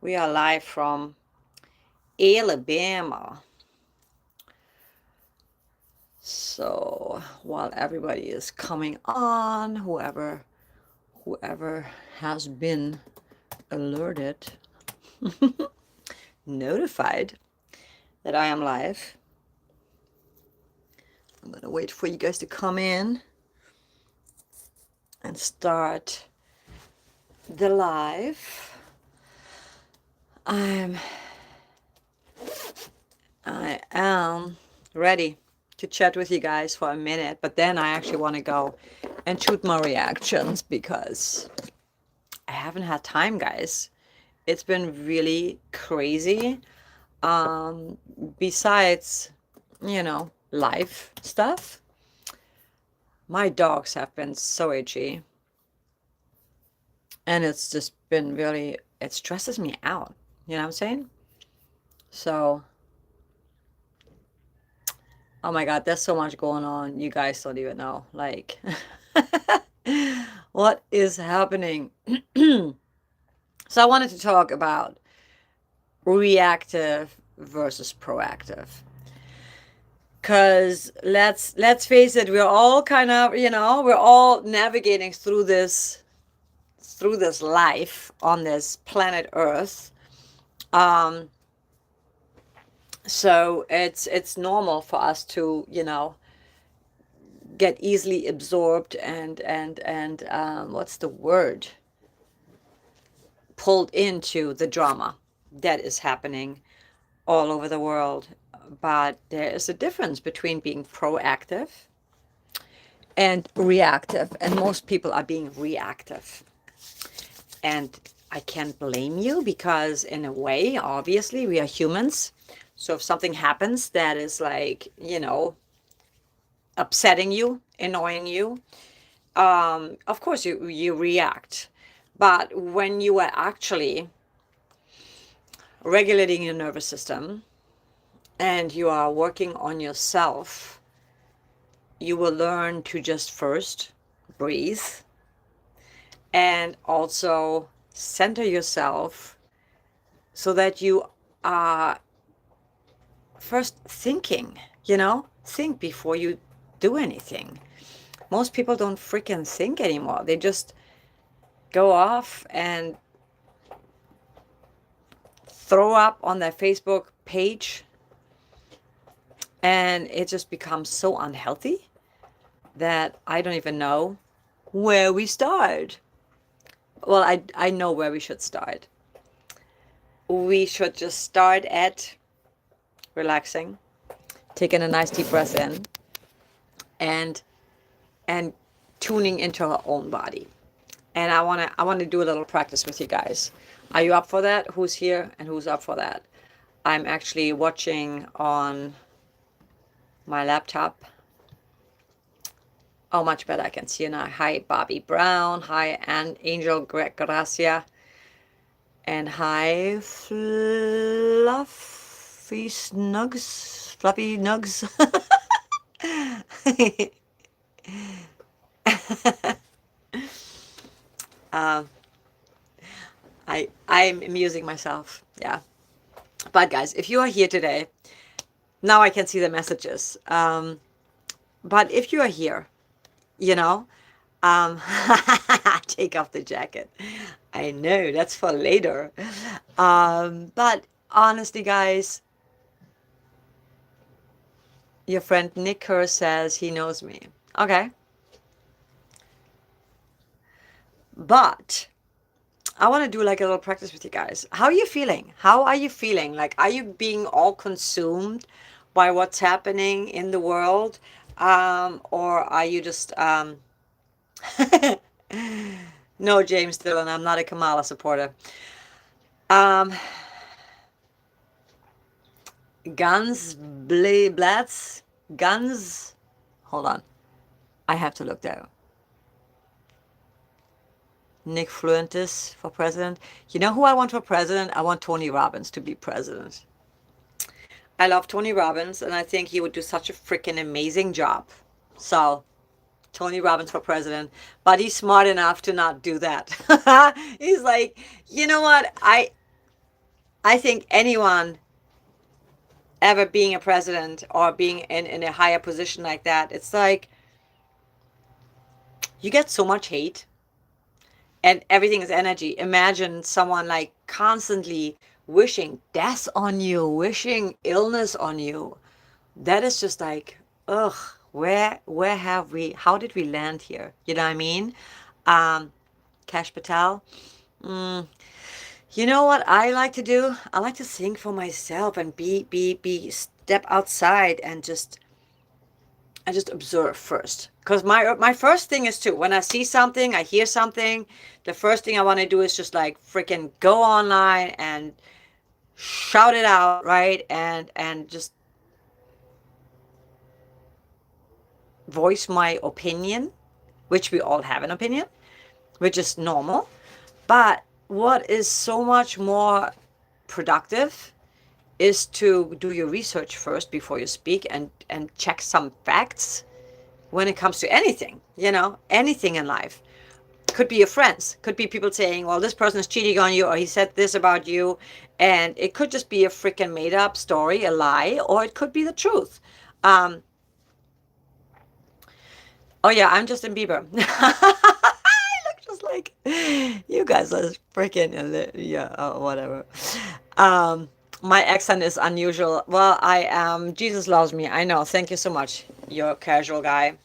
We are live from Alabama. So while everybody is coming on, whoever has been alerted, notified that I am live, I'm gonna wait for you guys to come in and start the live. I am ready to chat with you guys for a minute, but then I actually want to go and shoot my reactions because I haven't had time, guys. It's been really crazy. Um, Besides, life stuff, my dogs have been so itchy, and it's just been really, it stresses me out. You know what I'm saying? So, oh my God, there's so much going on. You guys don't even know. Like, what is happening? So, I wanted to talk about reactive versus proactive. Cause let's face it, we're all kind of, we're all navigating through this life on this planet Earth. Um, so it's normal for us to, get easily absorbed and what's the word? Pulled into the drama that is happening all over the world. But there is a difference between being proactive and reactive, and most people are being reactive. And I can't blame you because, in a way, obviously, we are humans. So if something happens that is like, upsetting you, annoying you, of course you react. But when you are actually regulating your nervous system and you are working on yourself, you will learn to just first breathe and also center yourself so that you are first thinking, think before you do anything. Most people don't freaking think anymore. They just go off and throw up on their Facebook page, and it just becomes so unhealthy that I don't even know where we start. Well, I know where we should start. We should just start at relaxing, taking a nice deep breath in, and and tuning into our own body. And I want to do a little practice with you guys. Are you up for that? Who's here and who's up for that? I'm actually watching on my laptop. Oh, much better. I can see you now. Hi, Bobby Brown. Hi, and Angel Gracia. And hi, Fluffy Snugs. Fluffy Nugs. um, I'm amusing myself. Yeah. But guys, if you are here today, now I can see the messages. But if you are here, you know, um, take off the jacket. I know that's for later. But honestly, guys, your friend Nick Kerr says he knows me. Okay. But I want to do like a little practice with you guys. How are you feeling? How are you feeling? Like, are you being all consumed by what's happening in the world? Or are you just, no, James Dillon, I'm not a Kamala supporter. Um, Blatz, Guns, hold on. I have to look that up. Nick Fluentis for president. You know who I want for president? I want Tony Robbins to be president. I love Tony Robbins, and I think he would do such a freaking amazing job. So, Tony Robbins for president, but he's smart enough to not do that. He's like, you know what? I think anyone ever being a president or being in a higher position like that, it's like you get so much hate and everything is energy. Imagine someone like constantly wishing death on you, wishing illness on you. That is just like, ugh, where have we, how did we land here? You know what I mean? Um, Cash Patel. Mm, you know what I like to do? I like to think for myself and step outside and just observe first. Because my first thing is to, when I see something, I hear something, the first thing I want to do is just like freaking go online and shout it out, right? And just voice my opinion, which we all have an opinion, which is normal. But what is so much more productive is to do your research first before you speak and check some facts when it comes to anything, anything in life. Could be your friends, could be people saying, well, this person is cheating on you, or he said this about you. And it could just be a freaking made up story, a lie, or it could be the truth. Um, oh, yeah, I'm Justin Bieber. I look just like you guys are freaking, yeah, whatever. Um, my accent is unusual. Well, I am. Jesus loves me. I know. Thank you so much. You're a casual guy.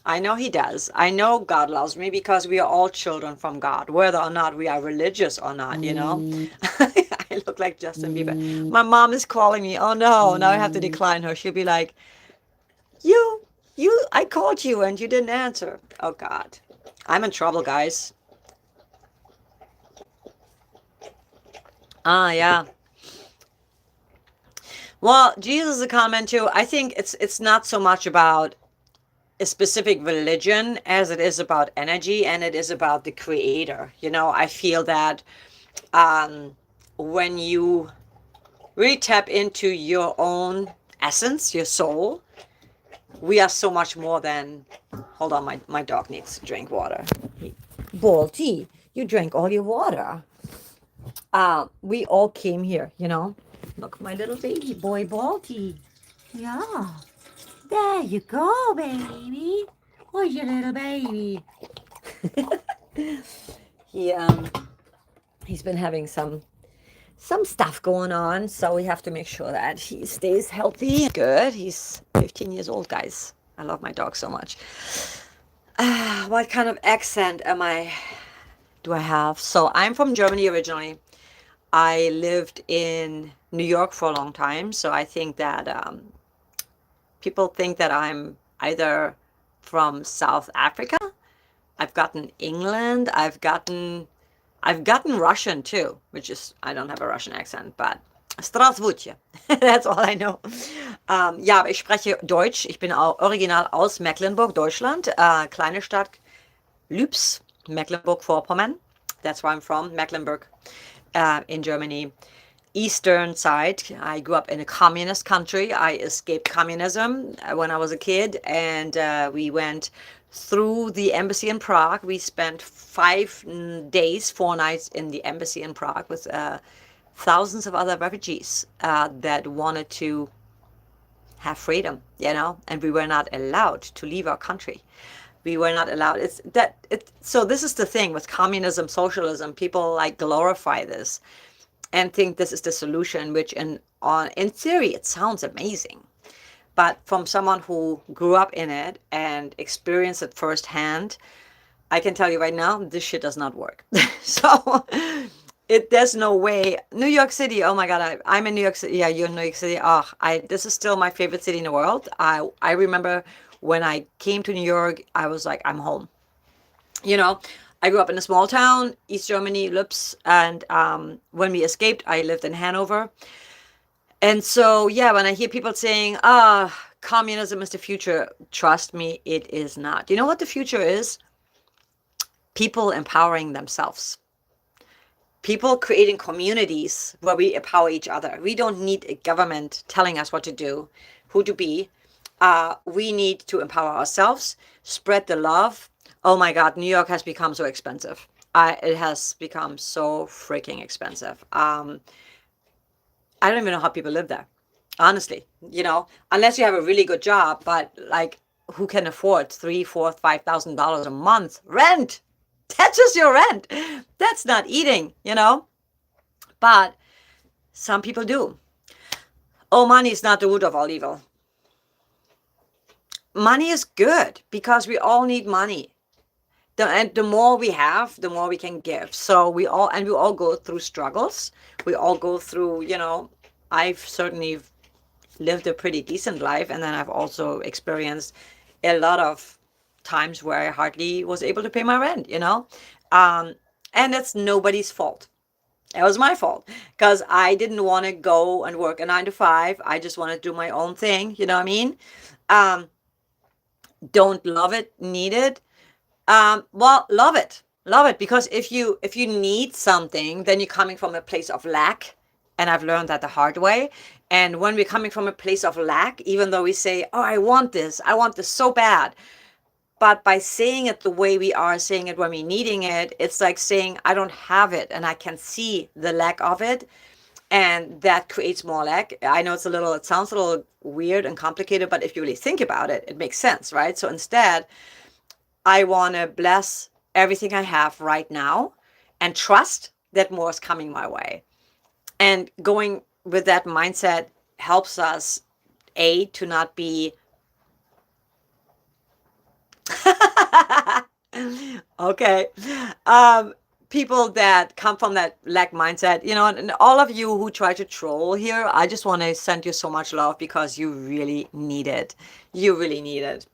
I know he does. I know God loves me because we are all children from God, whether or not we are religious or not. I look like Justin Bieber. My mom is calling me. Oh no, now I have to decline her. She'll be like, you, I called you and you didn't answer. Oh God. I'm in trouble, guys. Ah, yeah. Well, Jesus is a comment too. I think it's not so much about a specific religion as it is about energy, and it is about the creator. I feel that um, when you really tap into your own essence, your soul, we are so much more than. Hold on, my dog needs to drink water. Balti, you drank all your water. We all came here. Look, my little baby boy, Balti. Yeah. There you go, baby. Where's your little baby? he he's been having some stuff going on, so we have to make sure that he stays healthy. Good. He's 15 years old, guys. I love my dog so much. What kind of accent do I have? So I'm from Germany originally. I lived in New York for a long time, so I think that people think that I'm either from South Africa. I've gotten England. I've gotten Russian too, which is, I don't have a Russian accent, but Strasbourg. That's all I know. Ja, aber ich spreche Deutsch. Ich bin auch original aus Mecklenburg, Deutschland. Kleine Stadt Lübs, Mecklenburg-Vorpommern. That's where I'm from, Mecklenburg, in Germany. Eastern side. I grew up in a communist country. I escaped communism when I was a kid, and we went through the embassy in Prague. We spent 5 days, 4 nights in the embassy in Prague with thousands of other refugees that wanted to have freedom, and we were not allowed to leave our country. We were not allowed. So this is the thing with communism, socialism. People like glorify this and think this is the solution, which in theory it sounds amazing. But from someone who grew up in it and experienced it firsthand, I can tell you right now, this shit does not work. So there's no way. New York City, oh my God, I'm in New York City. Yeah, you're in New York City. Oh, this is still my favorite city in the world. I remember when I came to New York, I was like, I'm home. I grew up in a small town, East Germany, Lübs, and when we escaped, I lived in Hanover. And so, yeah, when I hear people saying, communism is the future, trust me, it is not. You know what the future is? People empowering themselves. People creating communities where we empower each other. We don't need a government telling us what to do, who to be. We need to empower ourselves, spread the love. Oh my God, New York has become so expensive. It has become so freaking expensive. I don't even know how people live there, honestly, unless you have a really good job, but like, who can afford $3, $4, $5,000 a month rent? That's just your rent. That's not eating, but some people do. Oh, money is not the root of all evil. Money is good because we all need money. And the more we have, the more we can give. So we all go through struggles. We all go through, I've certainly lived a pretty decent life, and then I've also experienced a lot of times where I hardly was able to pay my rent, and that's nobody's fault. It was my fault because I didn't want to go and work a 9 to 5. I just want to do my own thing. You know what I mean? Um, don't love it, need it. Well, love it, because if you need something, then you're coming from a place of lack, and I've learned that the hard way. And when we're coming from a place of lack, even though we say, oh, I want this so bad, but by saying it the way we are saying it when we're needing it, it's like saying, I don't have it, and I can see the lack of it, and that creates more lack. I know it sounds a little weird and complicated, but if you really think about it, it makes sense, right? So instead, I want to bless everything I have right now and trust that more is coming my way. And going with that mindset helps us, to not be okay. People that come from that lack mindset, and all of you who try to troll here, I just want to send you so much love because you really need it. You really need it.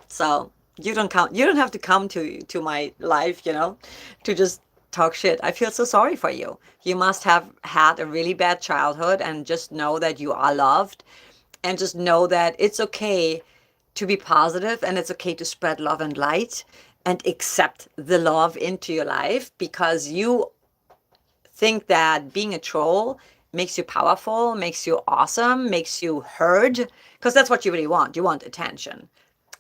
So you don't have to come to my life, to just talk shit. I feel so sorry for you. You must have had a really bad childhood, and just know that you are loved, and just know that it's okay to be positive, and it's okay to spread love and light and accept the love into your life, because you think that being a troll makes you powerful, makes you awesome, makes you heard, because that's what you really want. You want attention.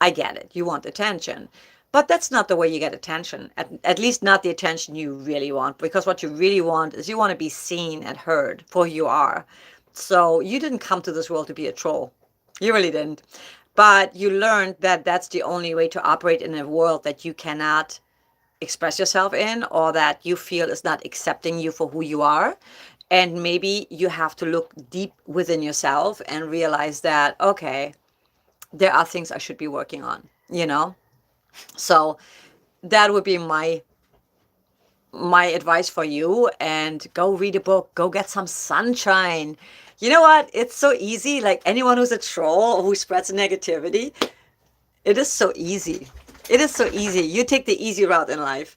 I get it. You want attention. But that's not the way you get attention, at least not the attention you really want, because what you really want is you want to be seen and heard for who you are. So you didn't come to this world to be a troll. You really didn't. But you learned that that's the only way to operate in a world that you cannot express yourself in, or that you feel is not accepting you for who you are. And maybe you have to look deep within yourself and realize that, okay, there are things I should be working on, So that would be my advice for you. And go read a book, go get some sunshine. You know what? It's so easy. Like, anyone who's a troll or who spreads negativity, it is so easy. It is so easy. You take the easy route in life.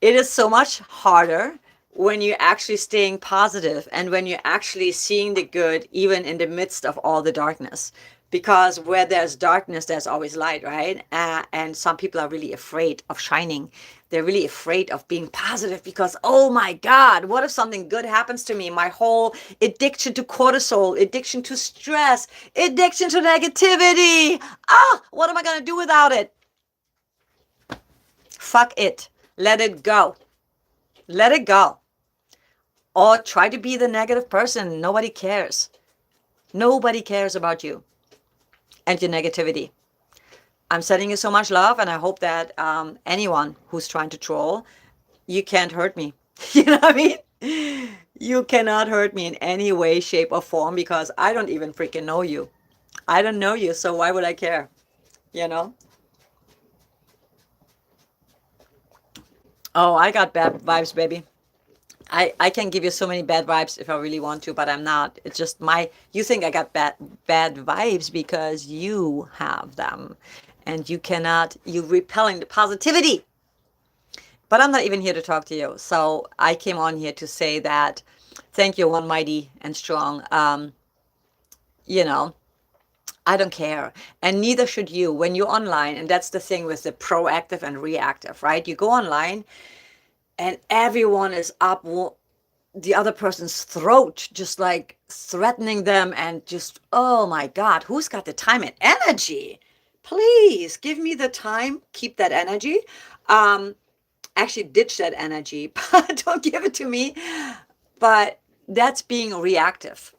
It is so much harder when you're actually staying positive, and when you're actually seeing the good even in the midst of all the darkness. Because where there's darkness, there's always light, right? And some people are really afraid of shining. They're really afraid of being positive because, oh my God, what if something good happens to me? My whole addiction to cortisol, addiction to stress, addiction to negativity. What am I going to do without it? Fuck it. Let it go. Let it go. Or try to be the negative person. Nobody cares. Nobody cares about you and your negativity. I'm sending you so much love, and I hope that anyone who's trying to troll, you can't hurt me. You know what I mean? You cannot hurt me in any way, shape, or form, because I don't even freaking know you. I don't know you, so why would I care? Oh, I got bad vibes, baby. I can give you so many bad vibes if I really want to, but I'm not. It's just you think I got bad vibes because you have them, and you're repelling the positivity. But I'm not even here to talk to you. So I came on here to say that thank you, one mighty and strong. I don't care. And neither should you when you're online. And that's the thing with the proactive and reactive, right? You go online and everyone is up the other person's throat, just like threatening them, and just, oh my God, who's got the time and energy? Please give me the time, keep that energy. Actually ditch that energy, but don't give it to me. But that's being reactive.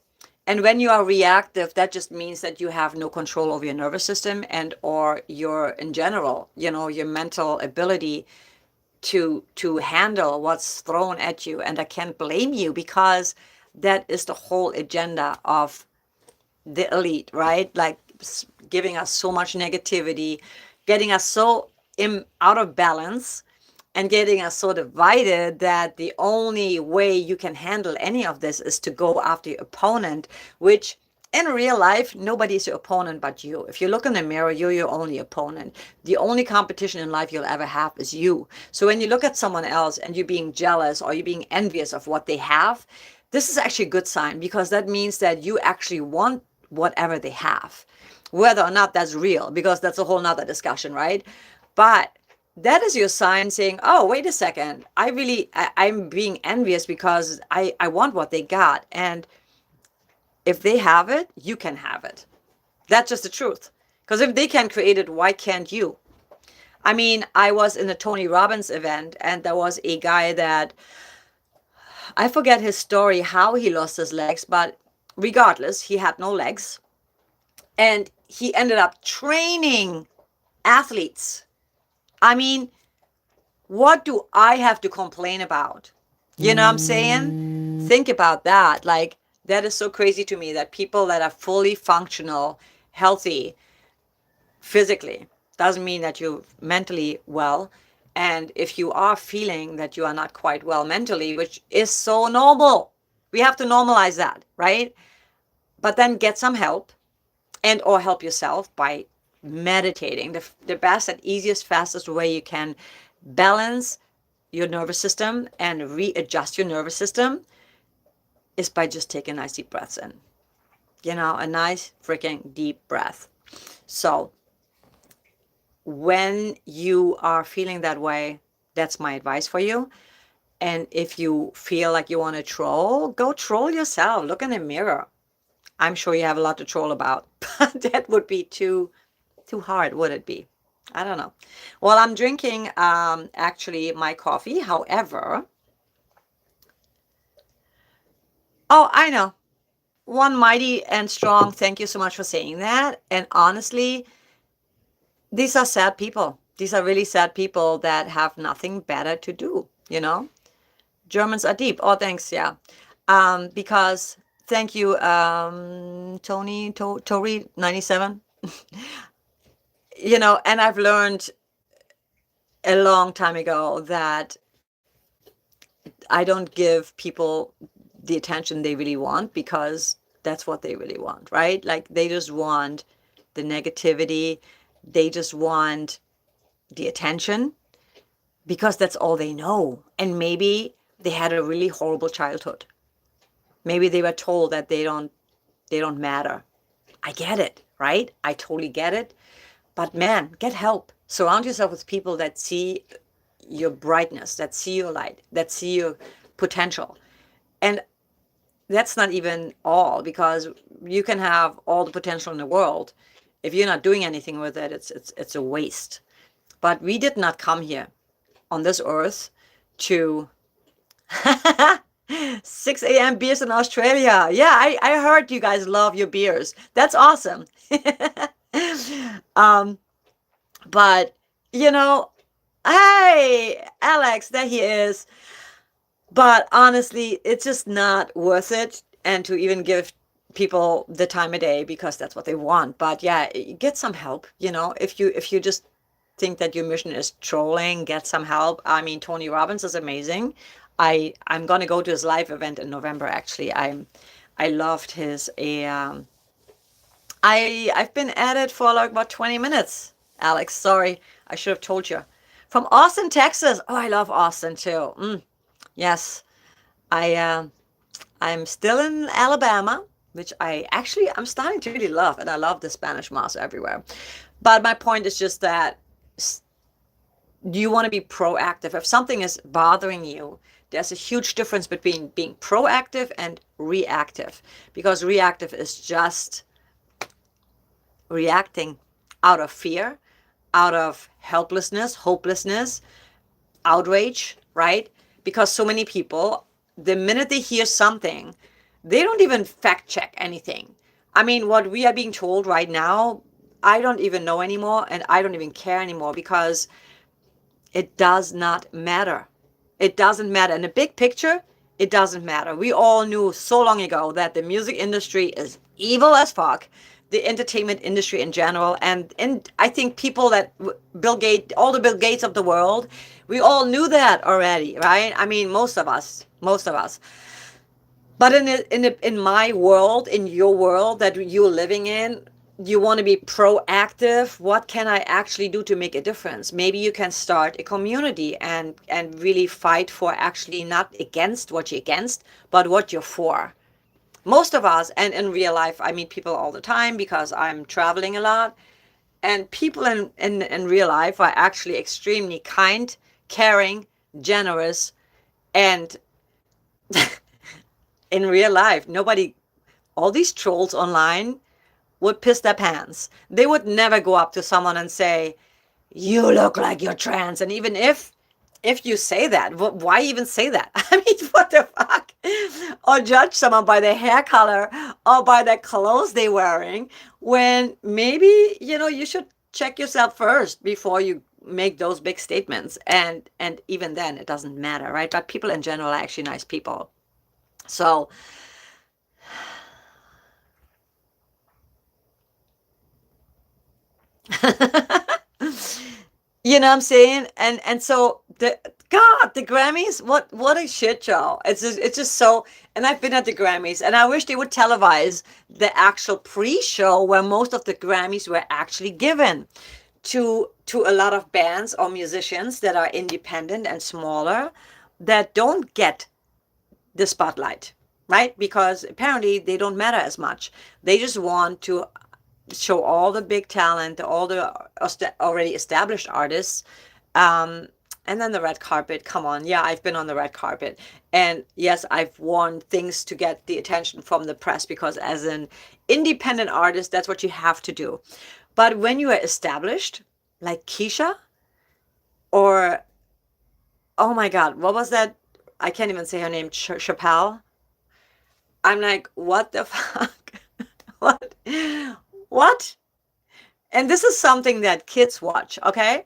And when you are reactive, that just means that you have no control over your nervous system and or your, in general, your mental ability to handle what's thrown at you. And I can't blame you, because that is the whole agenda of the elite, right? Like giving us so much negativity, getting us so out of balance, and getting us so divided that the only way you can handle any of this is to go after your opponent, which in real life, nobody's your opponent but you. If you look in the mirror, you're your only opponent. The only competition in life you'll ever have is you. So when you look at someone else and you're being jealous or you're being envious of what they have, this is actually a good sign, because that means that you actually want whatever they have, whether or not that's real, because that's a whole nother discussion, right? But that is your sign saying, oh, wait a second, I'm being envious because I want what they got. And if they have it, you can have it. That's just the truth. Because if they can create it, why can't you? I mean, I was in a Tony Robbins event, and there was a guy that, I forget his story, how he lost his legs, but regardless, he had no legs. And he ended up training athletes. I mean, what do I have to complain about? You know what I'm saying? Think about that. Like, that is so crazy to me, that people that are fully functional, healthy, physically, doesn't mean that you're mentally well. And if you are feeling that you are not quite well mentally, which is so normal, we have to normalize that, right? But then get some help, and or help yourself by meditating. The best and easiest, fastest way you can balance your nervous system and readjust your nervous system is by just taking nice deep breaths in. A nice freaking deep breath. So when you are feeling that way, that's my advice for you. And if you feel like you want to troll, go troll yourself. Look in the mirror. I'm sure you have a lot to troll about, but that would be too hard, would it be? I don't know. Well, I'm drinking actually my coffee. However, oh, I know. One mighty and strong. Thank you so much for saying that. And honestly, these are sad people. These are really sad people that have nothing better to do, Germans are deep. Oh, thanks. Yeah. Because thank you, Tony, Tori 97. And I've learned a long time ago that I don't give people the attention they really want, because that's what they really want, right? Like, they just want the negativity. They just want the attention, because that's all they know. And maybe they had a really horrible childhood. Maybe they were told that they don't matter. I get it, right? I totally get it. But man, get help. Surround yourself with people that see your brightness, that see your light, that see your potential. And that's not even all, because you can have all the potential in the world. If you're not doing anything with it, it's a waste. But we did not come here on this earth to 6 a.m. beers in Australia. Yeah, I heard you guys love your beers. That's awesome. But hey, Alex, there he is. But honestly, it's just not worth it, and to even give people the time of day, because that's what they want. But yeah, get some help. If you just think that your mission is trolling, get some help. I mean, Tony Robbins is amazing. I'm gonna go to his live event in November. Actually, I loved his I've been at it for like about 20 minutes. Alex, sorry, I should have told you. From Austin, Texas. Oh, I love Austin too. Yes, I'm still in Alabama, which I'm starting to really love, and I love the Spanish Moss everywhere. But my point is just that you want to be proactive. If something is bothering you, there's a huge difference between being proactive and reactive, because reactive is just reacting out of fear, out of helplessness, hopelessness, outrage, right? Because so many people, the minute they hear something They don't even fact check anything. I mean, what we are being told right now, I don't even know anymore, and I don't even care anymore, because it does not matter. It doesn't matter. In the big picture, it doesn't matter. We all knew so long ago that the music industry is evil as fuck, the entertainment industry in general, and I think people that Bill Gates, all the Bill Gates of the world, we all knew that already, right? I mean, most of us. But in my world, in your world that you're living in, you want to be proactive. What can I actually do to make a difference? Maybe you can start a community and really fight for, actually not against what you're against, but what you're for. Most of us, and in real life, I meet people all the time because I'm traveling a lot, and people in real life are actually extremely kind, caring, generous, and in real life, nobody, all these trolls online would piss their pants. They would never go up to someone and say, "You look like you're trans." And even if you say that, why even say that? I mean, what the fuck? Or judge someone by their hair color or by the clothes they're wearing, when maybe, you should check yourself first before you make those big statements. And even then, it doesn't matter, right? But people in general are actually nice people. So, you know what I'm saying? And so the Grammys, what a shit show. It's just so, and I've been at the Grammys, and I wish they would televise the actual pre-show where most of the Grammys were actually given to a lot of bands or musicians that are independent and smaller, that don't get the spotlight, right? Because apparently they don't matter as much. They just want to show all the big talent, all the already established artists. And then the red carpet, come on. Yeah, I've been on the red carpet. And yes, I've worn things to get the attention from the press, because as an independent artist, that's what you have to do. But when you are established, like Keisha, or, oh my God, what was that? I can't even say her name, Chappelle. I'm like, what the fuck? What? What? And this is something that kids watch, okay?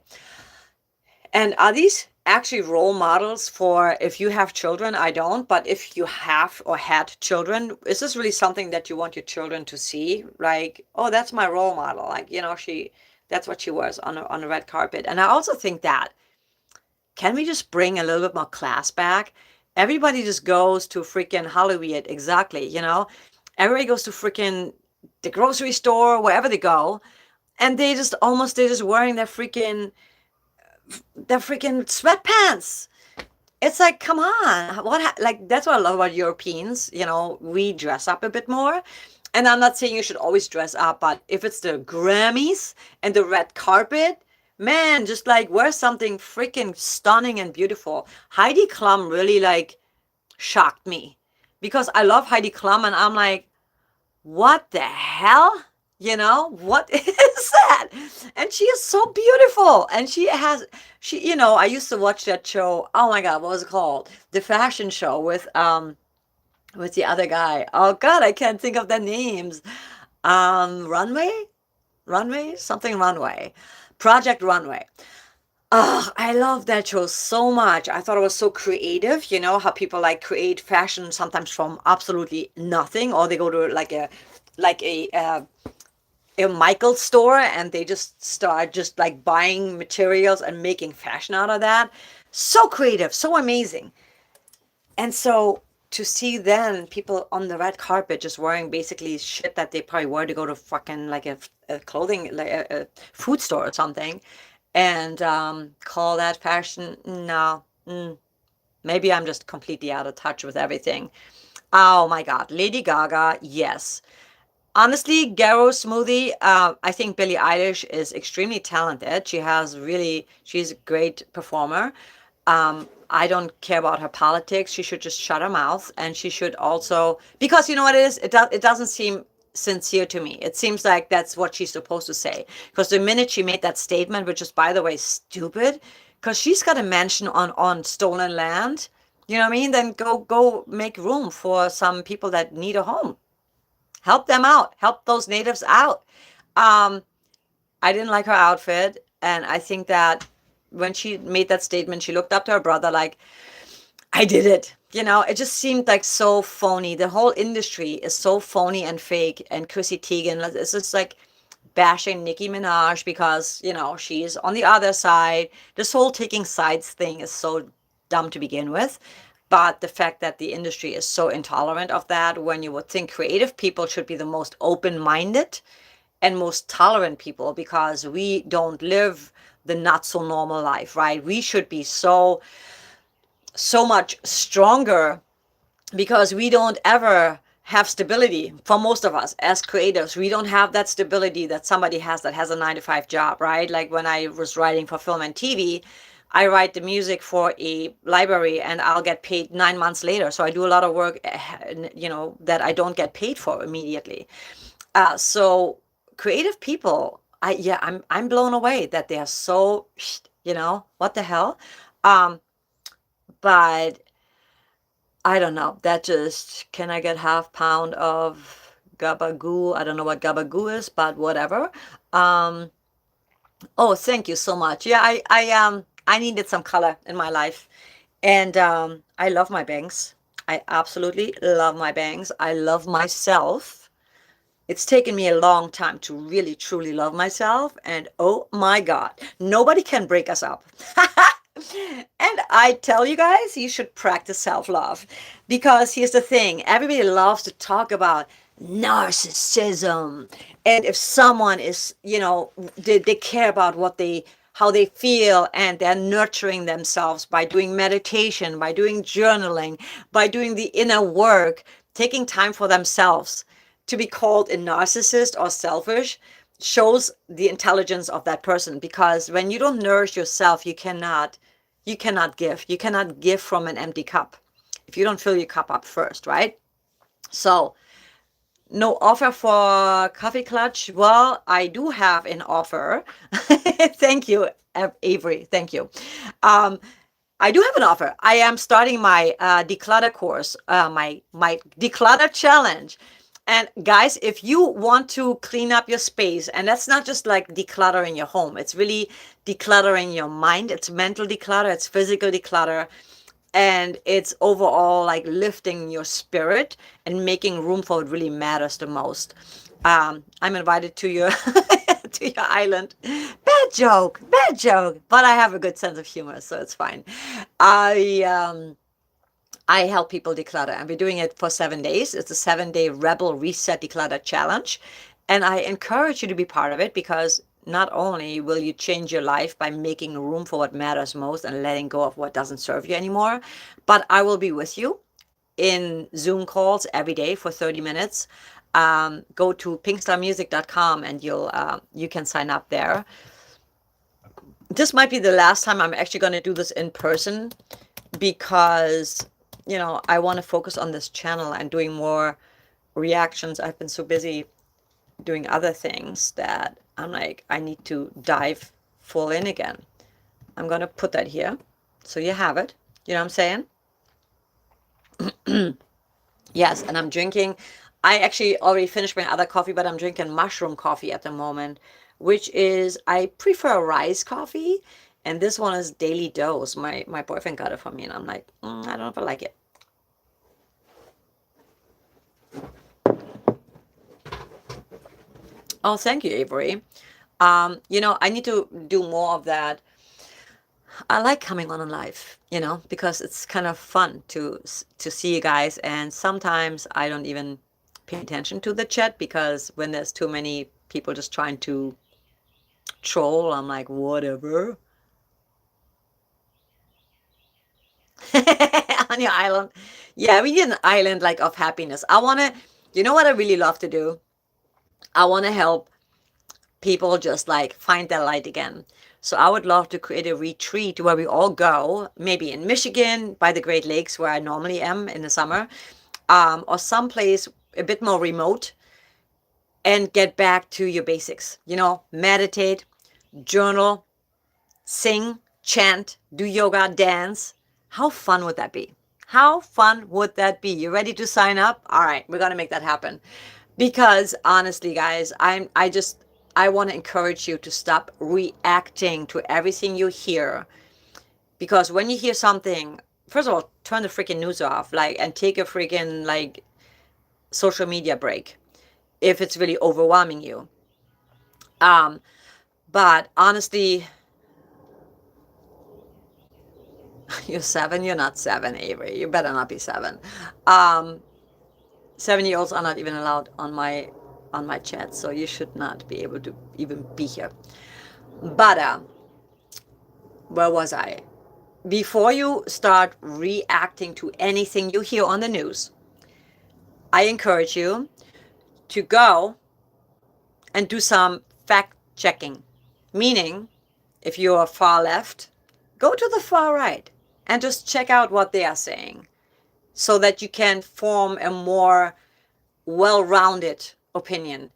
And are these actually role models for, if you have children? I don't, but if you have or had children, is this really something that you want your children to see? Like, oh, that's my role model. Like, that's what she wears on the red carpet. And I also think that, can we just bring a little bit more class back? Everybody just goes to freaking Hollywood, exactly, Everybody goes to freaking the grocery store, wherever they go, and they're just wearing their freaking sweatpants. It's like, come on, like, that's what I love about Europeans. We dress up a bit more. And I'm not saying you should always dress up, but if it's the Grammys and the red carpet, man, just like wear something freaking stunning and beautiful. Heidi Klum really like shocked me, because I love Heidi Klum, and I'm like, what the hell? What is that? And she is so beautiful. And I used to watch that show. Oh my God, what was it called? The fashion show with the other guy. Oh God, I can't think of their names. Something Runway. Project Runway. Oh, I love that show so much. I thought it was so creative, how people like create fashion sometimes from absolutely nothing, or they go to a Michael store, and they just start just like buying materials and making fashion out of that. So creative, so amazing. And so to see then people on the red carpet just wearing basically shit that they probably wore to go to fucking like a clothing, like a food store or something, and call that fashion, no. Maybe I'm just completely out of touch with everything. Oh my God, Lady Gaga, yes. Honestly, Garo Smoothie, I think Billie Eilish is extremely talented. She's a great performer. I don't care about her politics. She should just shut her mouth, and she should also, because you know what it is? It doesn't seem sincere to me. It seems like that's what she's supposed to say. Because the minute she made that statement, which is, by the way, stupid, because she's got a mansion on stolen land, You know what I mean? Then go make room for some people that need a home. Help them out. Help those natives out. Um, I didn't like her outfit, and I think that when she made that statement, she looked up to her brother like, I did it. You know, it just seemed like so phony. The whole industry is so phony and fake. And Chrissy Teigen, it's just like bashing Nicki Minaj because, you know, she's on the other side. This whole taking sides thing is so dumb to begin with. But the fact that the industry is so intolerant of that, when you would think creative people should be the most open minded and most tolerant people because we don't live the not so normal life, right? We should be so much stronger because we don't ever have stability. For most of us as creatives, we don't have that stability that somebody has that has a 9 to 5 job, right? Like when I was writing for film and TV, I write the music for a library and I'll get paid 9 months later. So I do a lot of work, you know, that I don't get paid for immediately. So creative people, I'm blown away that they are so, you know, what the hell? But I don't know. That just, can I get half pound of gabagoo? I don't know what gabagoo is, but whatever. Um, oh, thank you so much. Yeah, I needed some color in my life. And I love my bangs. I absolutely love my bangs. I love myself. It's taken me a long time to really truly love myself. And oh my God, nobody can break us up. And I tell you guys, you should practice self-love because here's the thing. Everybody loves to talk about narcissism. And if someone is, you know, they care about how they feel and they're nurturing themselves by doing meditation, by doing journaling, by doing the inner work, taking time for themselves. To be called a narcissist or selfish shows the intelligence of that person because when you don't nourish yourself, you cannot give from an empty cup if you don't fill your cup up first, right? So no offer for Kaffeklastch. Well, I do have an offer. Thank you, Avery. Thank you. um, I do have an offer. I am starting my declutter course, my declutter challenge. And guys, if you want to clean up your space, and that's not just like decluttering your home, it's really decluttering your mind. It's mental declutter, it's physical declutter, and it's overall like lifting your spirit and making room for what really matters the most. I'm invited to your to your island. Bad joke, but I have a good sense of humor, so it's fine. I help people declutter, and we're doing it for 7 days. It's a 7-day Rebel Reset Declutter Challenge, and I encourage you to be part of it because not only will you change your life by making room for what matters most and letting go of what doesn't serve you anymore, but I will be with you in Zoom calls every day for 30 minutes. Go to pinkstarmusic.com and you can sign up there. This might be the last time I'm actually going to do this in person because, you know, I want to focus on this channel and doing more reactions. I've been so busy doing other things that I'm like, I need to dive full in again. I'm going to put that here so you have it. You know what I'm saying? Yes, and I'm drinking. I actually already finished my other coffee, but I'm drinking mushroom coffee at the moment, which is, I prefer RYZE coffee, and this one is Daily Dose. My boyfriend got it for me, and I'm like, I don't know if I like it. Oh, thank you, Avery. You know, I need to do more of that. I like coming on live, you know, because it's kind of fun to see you guys, and sometimes I don't even pay attention to the chat because when there's too many people just trying to troll, I'm like, whatever. On your island. Yeah, we need an island like of happiness. You know what I really love to do? I want to help people just like find their light again. So I would love to create a retreat where we all go, maybe in Michigan by the Great Lakes where I normally am in the summer, or someplace a bit more remote, and get back to your basics. You know, meditate, journal, sing, chant, do yoga, dance. How fun would that be? How fun would that be? You ready to sign up? All right, we're gonna make that happen. Because honestly, guys, I want to encourage you to stop reacting to everything you hear. Because when you hear something, first of all, turn the freaking news off, like, and take a freaking like social media break if it's really overwhelming you. But honestly, you're 7. You're not 7, Avery. You better not be 7. 7-year-olds are not even allowed on my chat, so you should not be able to even be here. But where was I? Before you start reacting to anything you hear on the news, I encourage you to go and do some fact checking. Meaning, if you're far left, go to the far right and just check out what they are saying so that you can form a more well-rounded opinion.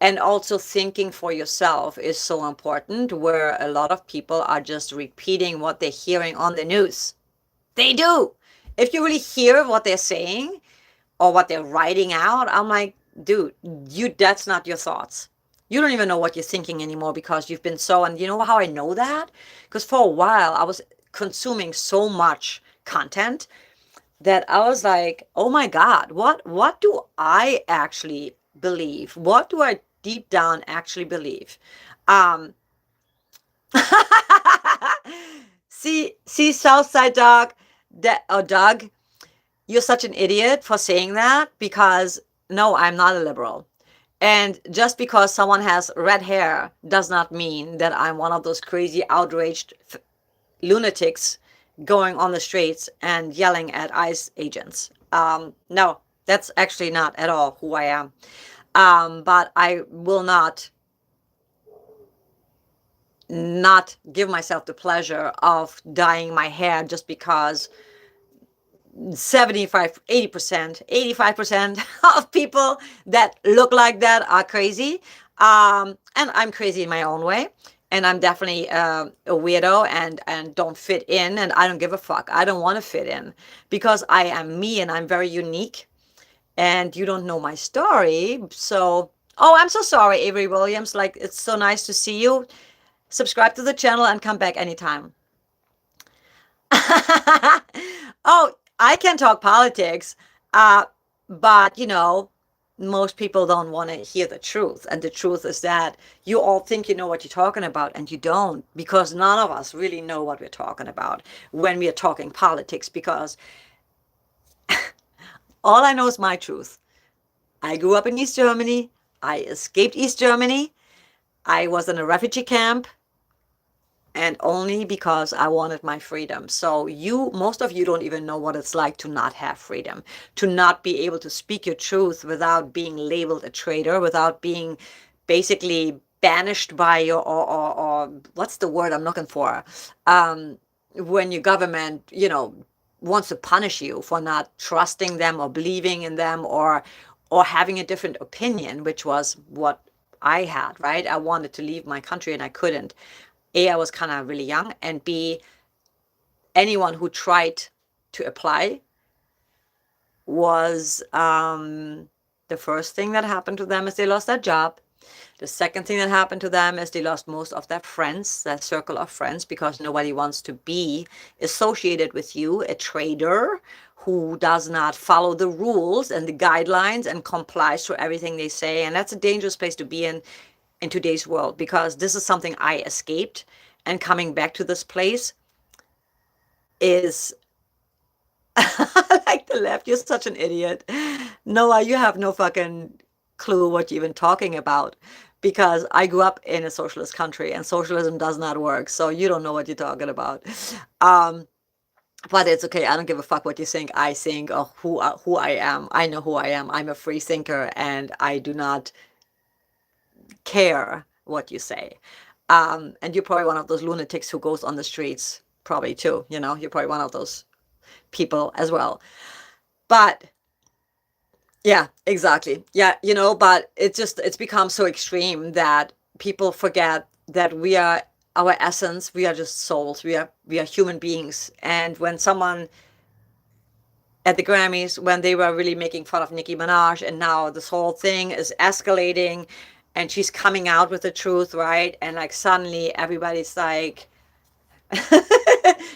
And also thinking for yourself is so important, where a lot of people are just repeating what they're hearing on the news. They do. If you really hear what they're saying or what they're writing out, I'm like, dude, that's not your thoughts. You don't even know what you're thinking anymore because you've been so, and you know how I know that? Because for a while I was consuming so much content that I was like, oh my God, what do I actually believe? What do I deep down actually believe? Um, see, Southside Dog, Doug, you're such an idiot for saying that, because no, I'm not a liberal. And just because someone has red hair does not mean that I'm one of those crazy, outraged lunatics going on the streets and yelling at ICE agents. No, that's actually not at all who I am. But I will not give myself the pleasure of dyeing my hair just because 75, 80%, 85% of people that look like that are crazy. And I'm crazy in my own way. And I'm definitely a weirdo and don't fit in. And I don't give a fuck. I don't want to fit in because I am me and I'm very unique. And you don't know my story. So, oh, I'm so sorry, Avery Williams. Like, it's so nice to see you. Subscribe to the channel and come back anytime. Oh, I can talk politics, but most people don't want to hear the truth. And the truth is that you all think you know what you're talking about, and you don't, because none of us really know what we're talking about when we are talking politics, because all I know is my truth. I grew up in East Germany. I escaped East Germany. I was in a refugee camp. And only because I wanted my freedom. So most of you don't even know what it's like to not have freedom, to not be able to speak your truth without being labeled a traitor, without being basically banished by your, or what's the word I'm looking for? When your government, wants to punish you for not trusting them or believing in them or having a different opinion, which was what I had, right? I wanted to leave my country and I couldn't. A, I was kind of really young, and B, anyone who tried to apply was, the first thing that happened to them is they lost their job. The second thing that happened to them is they lost most of their friends, their circle of friends, because nobody wants to be associated with you, a traitor who does not follow the rules and the guidelines and complies to everything they say. And that's a dangerous place to be in today's world, because this is something I escaped, and coming back to this place is like the left. You're such an idiot. Noah, you have no fucking clue what you're even talking about, because I grew up in a socialist country and socialism does not work. So you don't know what you're talking about. But it's okay. I don't give a fuck what you think. I think of who I am. I know who I am. I'm a free thinker, and I do not care what you say. And you're probably one of those lunatics who goes on the streets, probably too. You're probably one of those people as well. But yeah, exactly. Yeah, but it's become so extreme that people forget that we are our essence. We are just souls. We are human beings. And when someone at the Grammys when they were really making fun of Nicki Minaj, and now this whole thing is escalating, and she's coming out with the truth, right? And like suddenly everybody's like,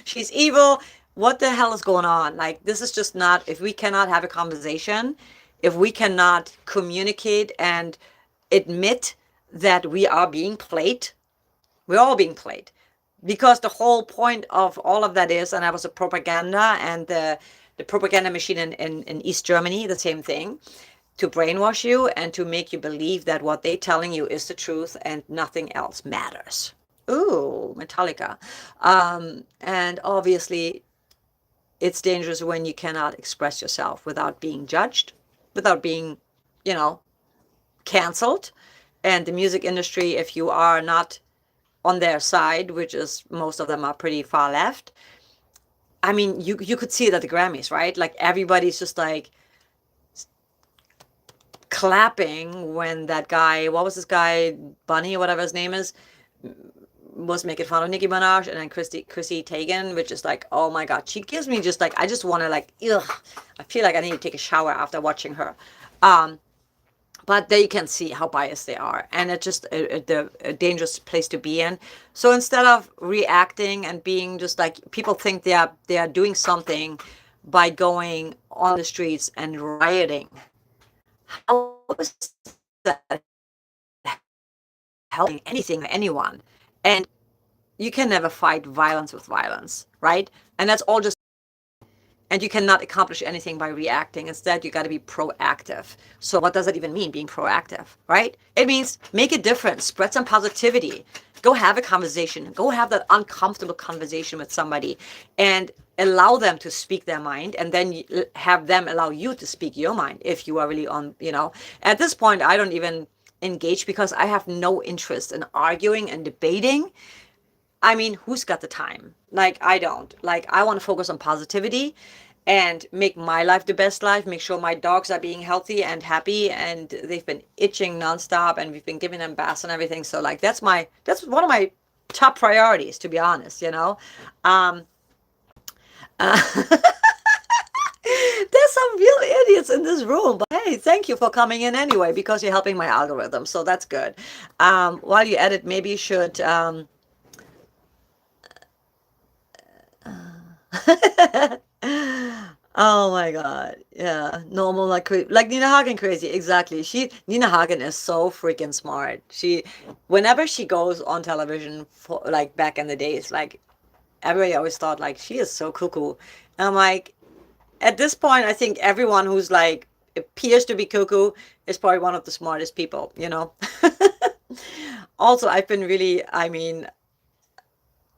she's evil. What the hell is going on? Like, this is just not, if we cannot have a conversation, if we cannot communicate and admit that we are being played, we're all being played. Because the whole point of all of that is, and that was a propaganda, and the propaganda machine in East Germany, the same thing, to brainwash you and to make you believe that what they're telling you is the truth and nothing else matters. Ooh, Metallica. And obviously, it's dangerous when you cannot express yourself without being judged, without being, you know, canceled. And the music industry, if you are not on their side, which is most of them are pretty far left, I mean, you could see it at the Grammys, right? Like everybody's just like clapping when that guy, what was this guy, Bunny or whatever his name is, was making fun of Nicki Minaj, and then Chrissy Teigen, which is like, oh my God, she gives me just like, I just want to like, ugh, I feel like I need to take a shower after watching her. But they can see how biased they are, and it's just a dangerous place to be in. So instead of reacting and being just like, people think they are doing something by going on the streets and rioting. How is that helping anything or anyone? And you can never fight violence with violence, right? And that's all just, and you cannot accomplish anything by reacting. Instead, you got to be proactive. So what does that even mean, being proactive, right? It means make a difference, spread some positivity, go have a conversation, go have that uncomfortable conversation with somebody, and allow them to speak their mind, and then have them allow you to speak your mind if you are really on, you know. At this point, I don't even engage because I have no interest in arguing and debating. I mean, who's got the time? Like, I don't. Like, I want to focus on positivity and make my life the best life, make sure my dogs are being healthy and happy, and they've been itching nonstop, and we've been giving them baths and everything. So like, that's one of my top priorities, to be honest, you know. Um, uh, there's some real idiots in this room, but hey, thank you for coming in anyway, because you're helping my algorithm, so that's good. While you edit, maybe you should oh my God. Yeah. Normal like Nina Hagen crazy. Exactly. Nina Hagen is so freaking smart. Whenever she goes on television for like back in the days, like everybody always thought like she is so cuckoo. And I'm like, at this point, I think everyone who's like appears to be cuckoo is probably one of the smartest people, you know? Also, I've been really, I mean,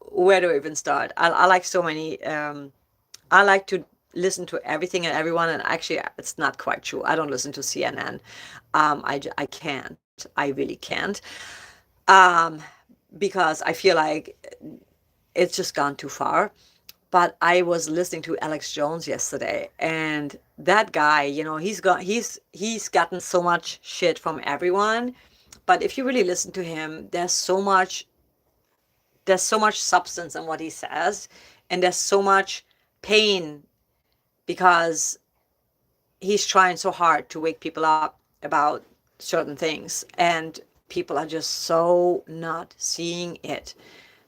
where do I even start? I like so many, I like to listen to everything and everyone, and actually, it's not quite true. I don't listen to CNN. I can't. I really can't. Um, because I feel like it's just gone too far. But I was listening to Alex Jones yesterday, and that guy, you know, he's gotten so much shit from everyone. But if you really listen to him, there's so much substance in what he says, and there's so much pain because he's trying so hard to wake people up about certain things, and people are just so not seeing it.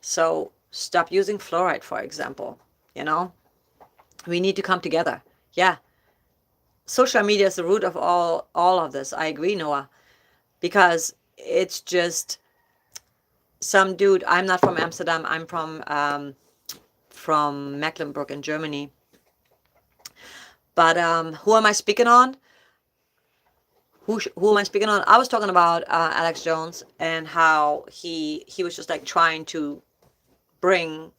So stop using fluoride, for example. You know, we need to come together. Yeah, social media is the root of all of this. I agree, Noah, because it's just some dude. I'm not from Amsterdam. I'm from Mecklenburg in Germany. But who am I speaking on? Who am I speaking on? I was talking about Alex Jones, and how he was just like trying to bring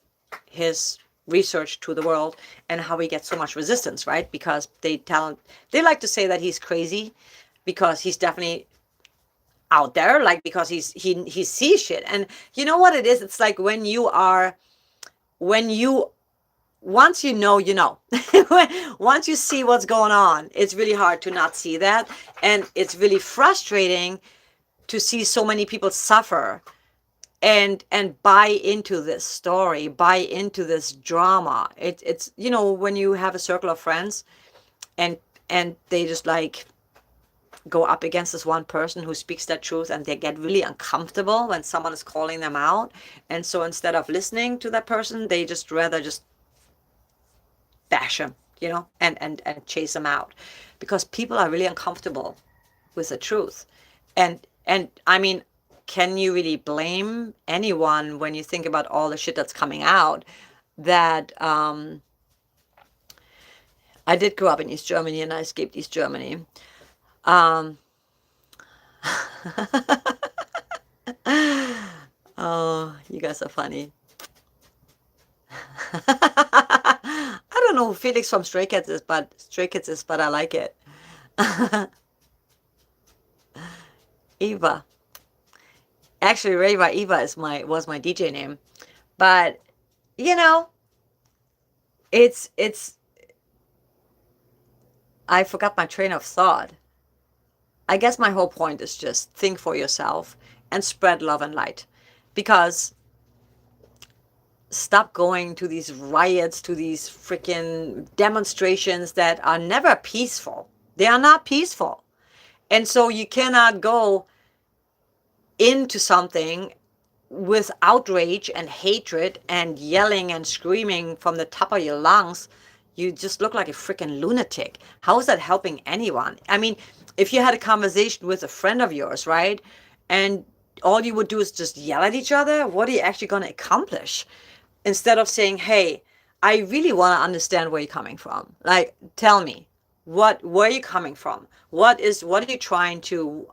his research to the world, and how he gets so much resistance, right? Because they like to say that he's crazy, because he's definitely out there, like, because he sees shit. And you know what it is? It's like when you once you know, you know. Once you see what's going on, it's really hard to not see that. And it's really frustrating to see so many people suffer and buy into this story, buy into this drama. It's, you know, when you have a circle of friends and and they just like go up against this one person who speaks that truth, and they get really uncomfortable when someone is calling them out. And so instead of listening to that person, they just rather just bash them, and chase them out, because people are really uncomfortable with the truth. And I mean, can you really blame anyone when you think about all the shit that's coming out? That I did grow up in East Germany, and I escaped East Germany. Um, oh, you guys are funny. I don't know who Felix from Stray Cats is, but I like it. Eva. Actually, Rava Eva was my DJ name. But you know, it's I forgot my train of thought. I guess my whole point is just think for yourself and spread love and light. Because stop going to these riots, to these freaking demonstrations that are never peaceful. They are not peaceful. And so you cannot go into something with outrage and hatred and yelling and screaming from the top of your lungs. You just look like a freaking lunatic. How is that helping anyone? I mean, if you had a conversation with a friend of yours, right, and all you would do is just yell at each other, what are you actually going to accomplish? Instead of saying, hey, I really want to understand where you're coming from. Like, tell me, where are you coming from? What are you trying to,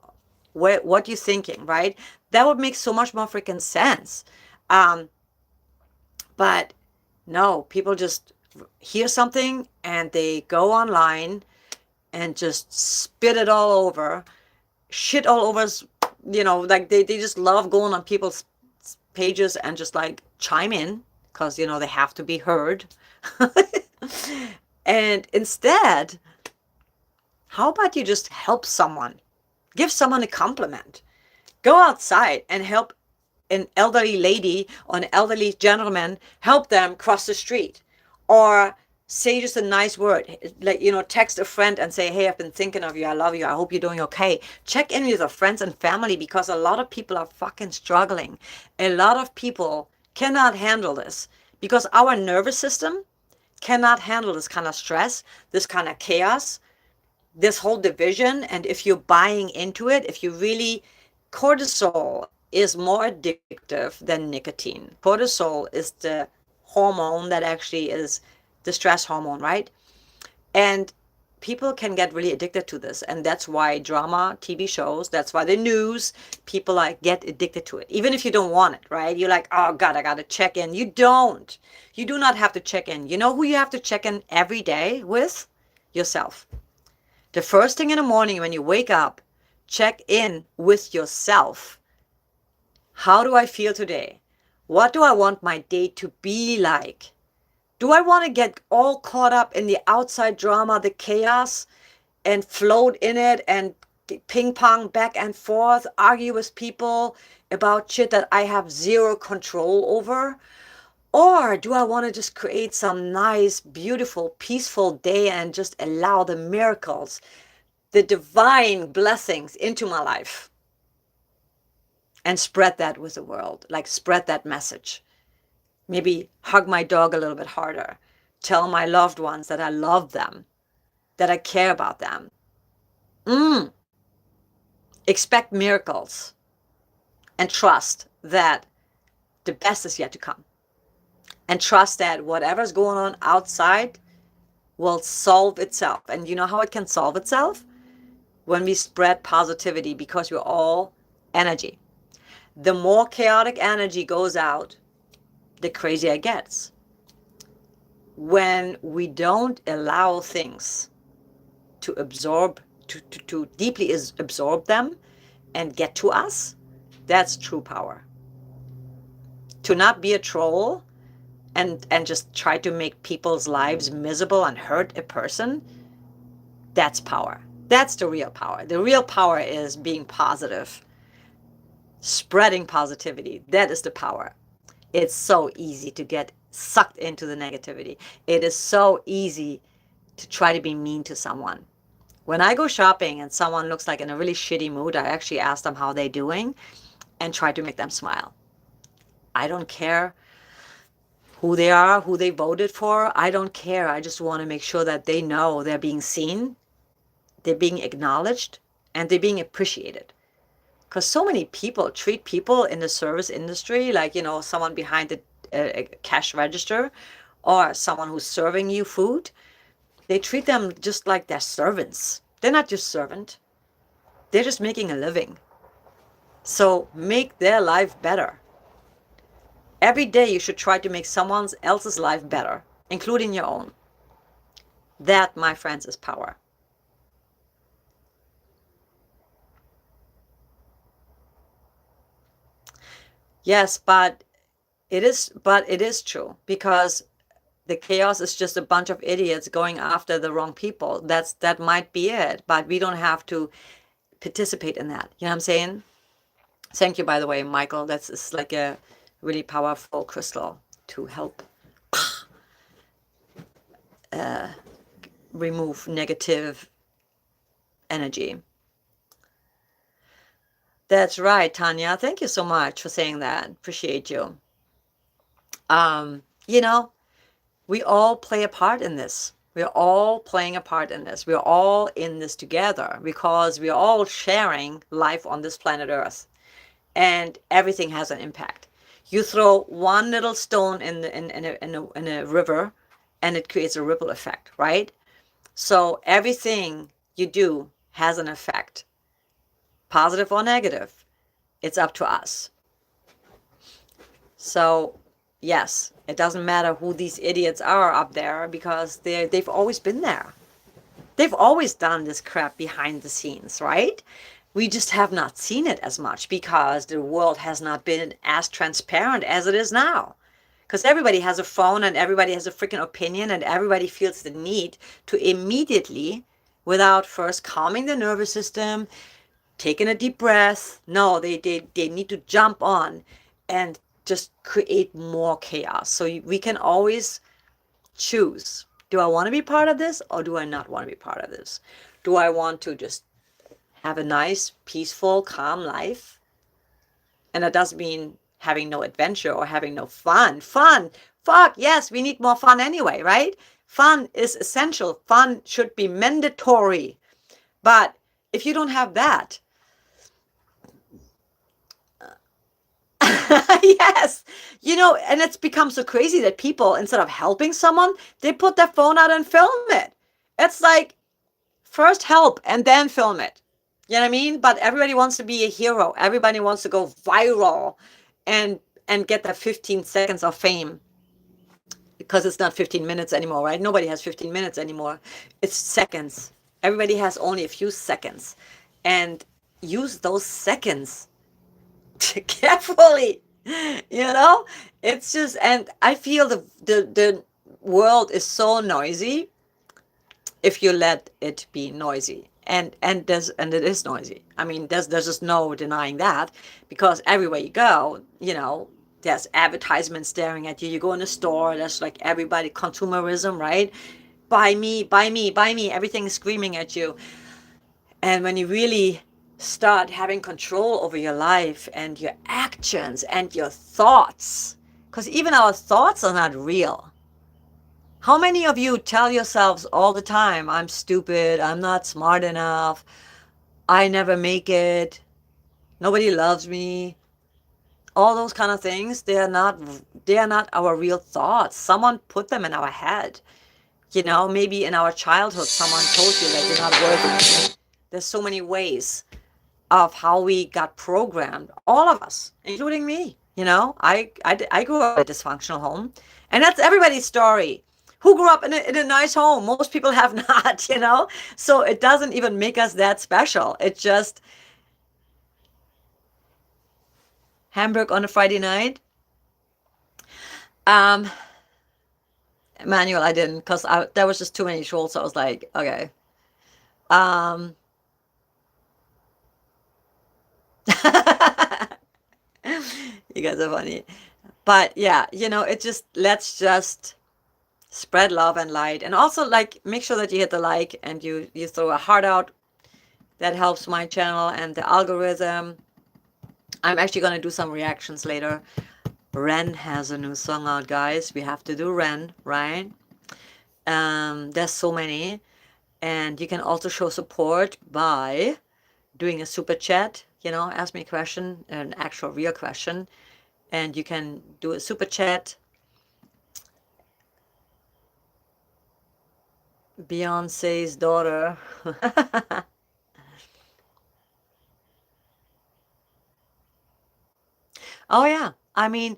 what you thinking, right? That would make so much more freaking sense. But no, people just hear something and they go online and just spit it all over, shit all over, like they just love going on people's pages and just like chime in, because they have to be heard. And instead, how about you just help someone? Give someone a compliment. Go outside and help an elderly lady or an elderly gentleman, help them cross the street. Or say just a nice word, like, text a friend and say, hey, I've been thinking of you. I love you. I hope you're doing okay. Check in with your friends and family, because a lot of people are fucking struggling. A lot of people cannot handle this, because our nervous system cannot handle this kind of stress, this kind of chaos, this whole division. And if you're buying into it, if you really, cortisol is more addictive than nicotine. Cortisol is the hormone that actually is the stress hormone, right? And people can get really addicted to this. And that's why drama, TV shows, that's why the news, people get addicted to it. Even if you don't want it, right? You're like, oh God, I got to check in. You don't. You do not have to check in. You know who you have to check in every day with? Yourself. The first thing in the morning when you wake up, check in with yourself. How do I feel today? What do I want my day to be like? Do I want to get all caught up in the outside drama, the chaos, and float in it and ping pong back and forth, argue with people about shit that I have zero control over? Or do I want to just create some nice, beautiful, peaceful day and just allow the miracles, the divine blessings into my life? And spread that with the world, like spread that message. Maybe hug my dog a little bit harder. Tell my loved ones that I love them, that I care about them. Expect miracles and trust that the best is yet to come. And trust that whatever's going on outside will solve itself. And you know how it can solve itself? When we spread positivity, because we're all energy. The more chaotic energy goes out, the crazier it gets. When we don't allow things to absorb, to deeply absorb them and get to us, that's true power. To not be a troll and just try to make people's lives miserable and hurt a person, that's power. That's the real power. The real power is being positive, spreading positivity. That is the power. It's so easy to get sucked into the negativity. It is so easy to try to be mean to someone. When I go shopping and someone looks like in a really shitty mood, I actually ask them how they're doing and try to make them smile. I don't care who they are, who they voted for. I don't care. I just want to make sure that they know they're being seen, they're being acknowledged, and they're being appreciated. Because so many people treat people in the service industry like, someone behind the cash register or someone who's serving you food. They treat them just like they're servants. They're not just servant. They're just making a living. So make their life better. Every day you should try to make someone else's life better, including your own. That, my friends, is power. Yes, but it is true, because the chaos is just a bunch of idiots going after the wrong people. That might be it, but we don't have to participate in that. You know what I'm saying? Thank you, by the way, Michael. It's like a really powerful crystal to help remove negative energy. That's right, Tanya. Thank you so much for saying that. Appreciate you. You know, we all play a part in this. We're all playing a part in this. We're all in this together because we're all sharing life on this planet Earth, and everything has an impact. You throw one little stone in a river, and it creates a ripple effect, right? So everything you do has an effect, positive or negative. It's up to us. So yes, it doesn't matter who these idiots are up there, because they've always been there. They've always done this crap behind the scenes, right? We just have not seen it as much because the world has not been as transparent as it is now. Because everybody has a phone and everybody has a freaking opinion, and everybody feels the need to immediately, without first calming the nervous system, taking a deep breath. No, they need to jump on and just create more chaos. So we can always choose. Do I want to be part of this, or do I not want to be part of this? Do I want to just have a nice, peaceful, calm life? And that doesn't mean having no adventure or having no fun. Fun! Fuck, yes, we need more fun anyway, right? Fun is essential. Fun should be mandatory. But if you don't have that, yes, and it's become so crazy that people, instead of helping someone, they put their phone out and film it. It's like, first help and then film it. You know what I mean? But everybody wants to be a hero. Everybody wants to go viral and get that 15 seconds of fame, because it's not 15 minutes anymore, right? Nobody has 15 minutes anymore. It's seconds. Everybody has only a few seconds. And use those seconds carefully. It's just, and I feel the world is so noisy if you let it be noisy. And it is noisy. I mean, there's just no denying that, because everywhere you go, there's advertisements staring at you. You go in a store, there's like everybody, consumerism, right? Buy me, buy me, buy me. Everything is screaming at you. And when you really start having control over your life and your actions and your thoughts, because even our thoughts are not real. How many of you tell yourselves all the time, I'm stupid, I'm not smart enough, I never make it, nobody loves me? All those kind of things, they are not our real thoughts. Someone put them in our head. Maybe in our childhood, someone told you that you're not worthy. There's so many ways of how we got programmed, all of us, including me. I grew up in a dysfunctional home, and that's everybody's story. Who grew up in a nice home? Most people have not, so it doesn't even make us that special. It's just Hamburg on a Friday night. Emmanuel, I didn't, because there was just too many trolls, so I was like, okay. You guys are funny. But yeah, let's just Spread love and light. And also, like, make sure that you hit the like and you throw a heart out. That helps my channel and the algorithm. I'm actually going to do some reactions later. Ren has a new song out, guys. We have to do Ren, right? There's so many. And you can also show support by doing a super chat. You know, ask me a question, an actual real question. And you can do a super chat. Beyonce's daughter. Oh, yeah. I mean,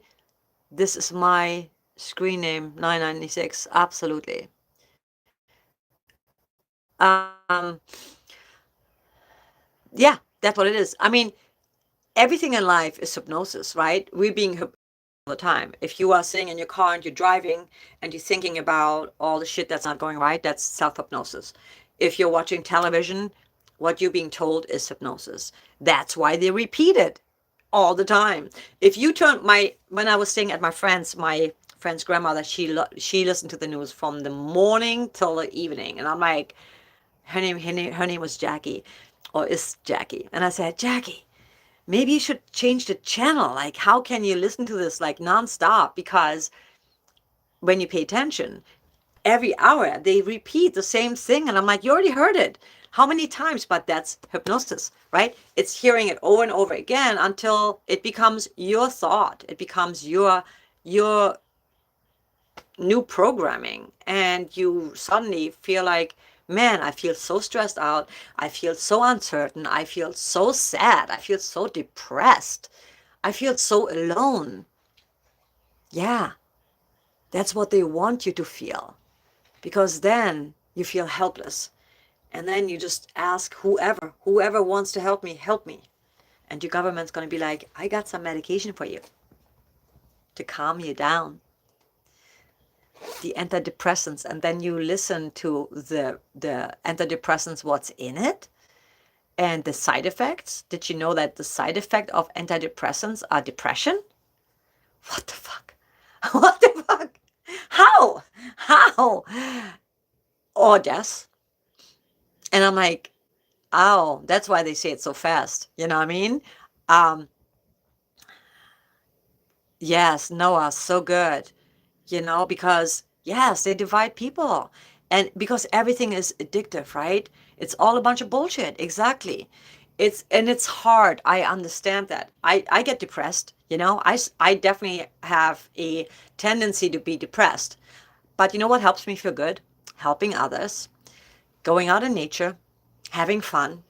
this is my screen name, 996. Absolutely. Um, yeah, that's what it is. I mean, everything in life is hypnosis, right? We're being hypnotized all the time. If you are sitting in your car and you're driving and you're thinking about all the shit that's not going right, that's self-hypnosis. If you're watching television, what you're being told is hypnosis. That's why they repeat it all the time. If you turn when I was staying at my friend's grandmother, she listened to the news from the morning till the evening, and I'm like, her name was Jackie, or is Jackie, and I said, Jackie, maybe you should change the channel. Like, how can you listen to this like nonstop? Because when you pay attention, every hour they repeat the same thing, and I'm like, you already heard it. How many times? But that's hypnosis, right? It's hearing it over and over again until it becomes your thought. It becomes your new programming, and you suddenly feel like, man, I feel so stressed out. I feel so uncertain. I feel so sad. I feel so depressed. I feel so alone. Yeah, that's what they want you to feel, because then you feel helpless. And then you just ask whoever wants to help me, help me. And your government's going to be like, I got some medication for you to calm you down, the antidepressants. And then you listen to the antidepressants, what's in it, and the side effects. Did you know that the side effect of antidepressants are depression? What the fuck? What the fuck? How? Or death. And I'm like, oh, that's why they say it so fast. You know what I mean? Um, yes, Noah, so good. You know, because yes, they divide people. And because everything is addictive, right? It's all a bunch of bullshit. Exactly. It's hard. I understand that. I get depressed, you know. I definitely have a tendency to be depressed. But you know what helps me feel good? Helping others, going out in nature, having fun,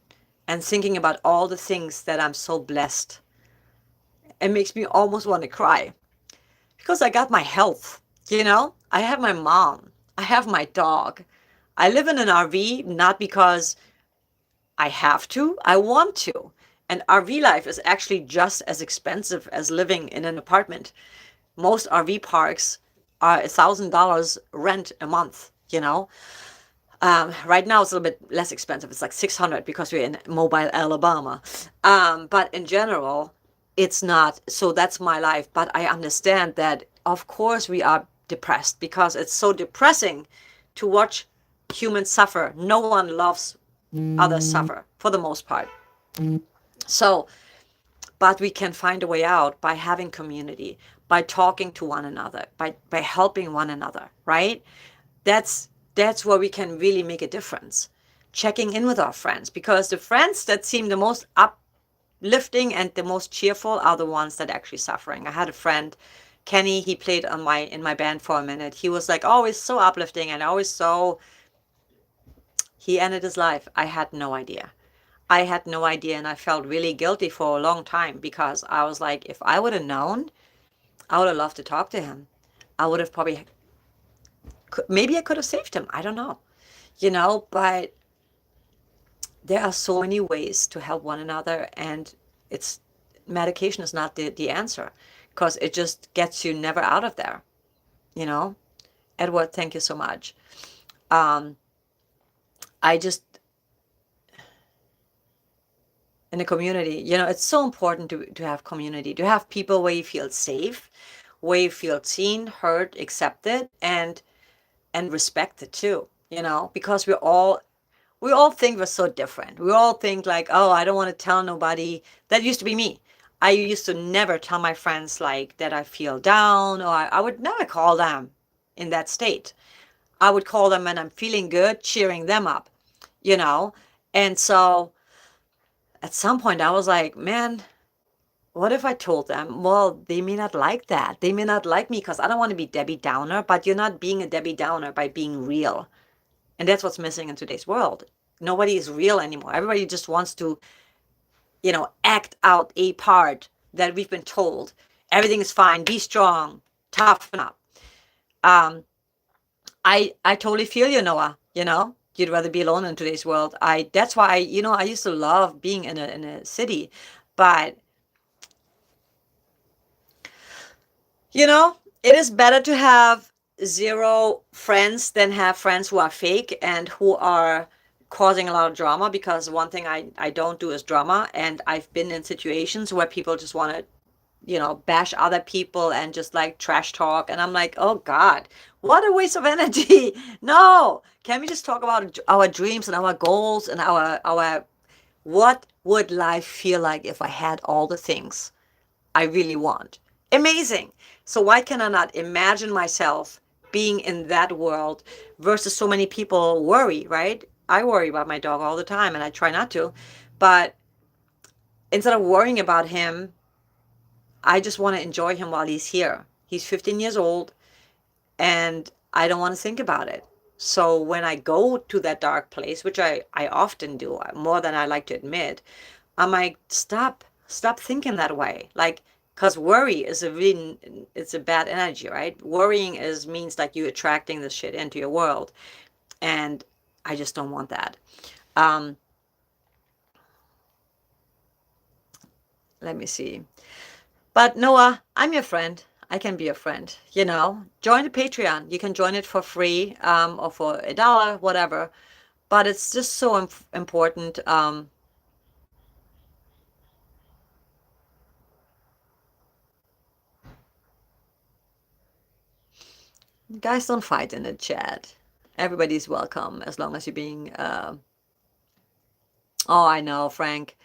and thinking about all the things that I'm so blessed. It makes me almost want to cry because I got my health, you know? I have my mom. I have my dog. I live in an RV not because I have to, I want to. And RV life is actually just as expensive as living in an apartment. Most RV parks are $1,000 rent a month, you know? Right now it's a little bit less expensive. It's like 600 because we're in Mobile, Alabama. But in general, it's not. So that's my life. But I understand that, of course, we are depressed because it's so depressing to watch humans suffer. No one loves others suffer for the most part. So, but we can find a way out by having community, by talking to one another, by helping one another, right? That's where we can really make a difference. Checking in with our friends, because the friends that seem the most uplifting and the most cheerful are the ones that are actually suffering. I had a friend, Kenny, he played in my band for a minute. He was like always so uplifting and always so, he ended his life. I had no idea. I had no idea, and I felt really guilty for a long time because I was like, if I would have known, I would have loved to talk to him. I would have probably, maybe I could have saved him. I don't know, you know, but there are so many ways to help one another, and it's medication is not the answer because it just gets you never out of there, you know. Edward, thank you so much. um I just, in the community, you know, it's so important to have community, to have people where you feel safe, where you feel seen, heard, accepted, and and respect it too, you know, because we all think we're so different. We all think like, oh, I don't want to tell nobody. That used to be me. I used to never tell my friends like that I feel down, or I would never call them in that state. I would call them when I'm feeling good, cheering them up, you know? And so at some point I was like, man, what if I told them, well, they may not like that. They may not like me because I don't want to be Debbie Downer, but you're not being a Debbie Downer by being real. And that's what's missing in today's world. Nobody is real anymore. Everybody just wants to, act out a part that we've been told. Everything is fine. Be strong. Toughen up. Um, I totally feel you, Noah. You'd rather be alone in today's world. That's why I used to love being in a city, but it is better to have zero friends than have friends who are fake and who are causing a lot of drama, because one thing I don't do is drama. And I've been in situations where people just want to, bash other people and just like trash talk. And I'm like, oh God, what a waste of energy. No, can we just talk about our dreams and our goals and our what would life feel like if I had all the things I really want? Amazing. So why can I not imagine myself being in that world versus so many people worry, right? I worry about my dog all the time and I try not to. But instead of worrying about him, I just want to enjoy him while he's here. He's 15 years old and I don't want to think about it. So when I go to that dark place, which I often do, more than I like to admit, I'm like, stop thinking that way. Like, because worry is it's a bad energy, right? Worrying means like you attracting this shit into your world. And I just don't want that. Um, Let me see. But Noah, I'm your friend. I can be a friend. Join the Patreon. You can join it for free, or for $1, whatever. But it's just so important. Guys, don't fight in the chat. Everybody's welcome as long as you're being. Oh, I know, Frank.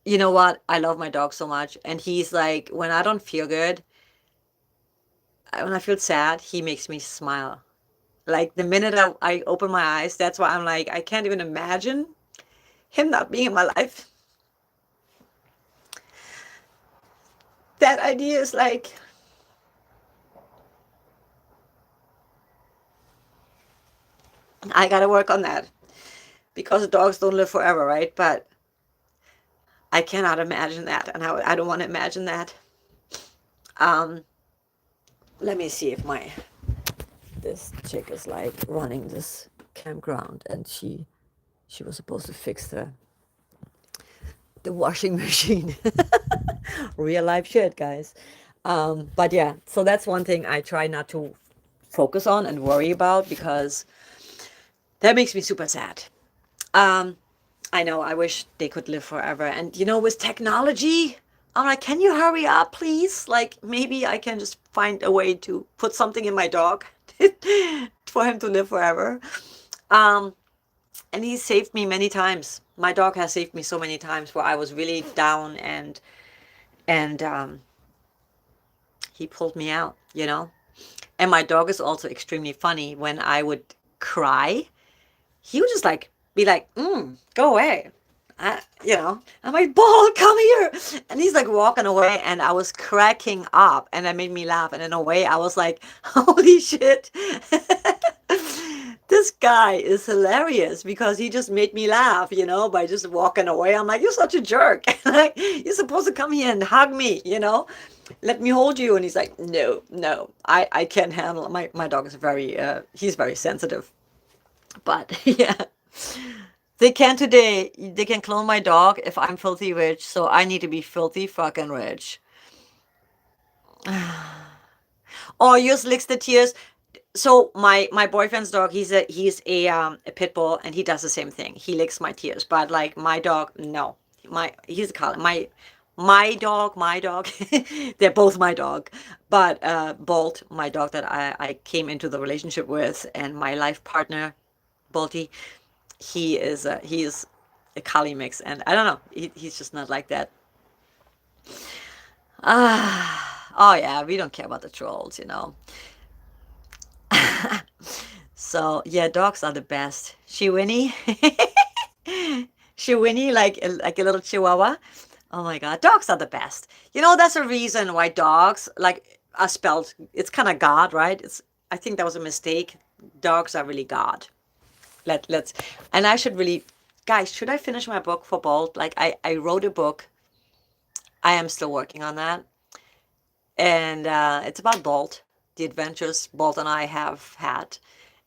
You know what? I love my dog so much, and he's like, when I don't feel good, when I feel sad, he makes me smile. Like the minute I open my eyes, that's why I'm like, I can't even imagine him not being in my life. That idea is like, I gotta work on that, because dogs don't live forever, right? But I cannot imagine that, and I don't want to imagine that. Let me see if this chick is like running this campground, and she was supposed to fix the washing machine. Real life shit, guys. But yeah, so that's one thing I try not to focus on and worry about, because that makes me super sad. I know, I wish they could live forever. And with technology, I'm like, can you hurry up, please? Like, maybe I can just find a way to put something in my dog for him to live forever. And he saved me many times. My dog has saved me so many times where I was really down, and he pulled me out, And my dog is also extremely funny. When I would cry, he would just like be like, go away. I'm like, Ball, come here. And he's like walking away, and I was cracking up, and that made me laugh. And in a way, I was like, holy shit. This guy is hilarious, because he just made me laugh, by just walking away. I'm like, you're such a jerk. Like, you're supposed to come here and hug me, let me hold you. And he's like, no, I can't handle it. My dog is he's very sensitive. But yeah, they can clone my dog if I'm filthy rich, so I need to be filthy fucking rich. Oh, yours licks the tears. So my boyfriend's dog, he's a pit bull, and he does the same thing. He licks my tears. But like my dog, no. He's a collie. My dog, they're both my dog, but Bolt, my dog that I came into the relationship with, and my life partner, Bolty, he is a collie mix, and I don't know, he's just not like that. Oh yeah, we don't care about the trolls, you know. So yeah, dogs are the best. She Winnie, she Winnie like a little chihuahua. Oh my God, dogs are the best. You know, that's a reason why dogs like are spelled. It's kind of God, right? It's I think that was a mistake. Dogs are really God. Let's and I should really, guys, should I finish my book for Bolt? Like I wrote a book. I am still working on that, and it's about Bolt, the adventures Bolt and I have had,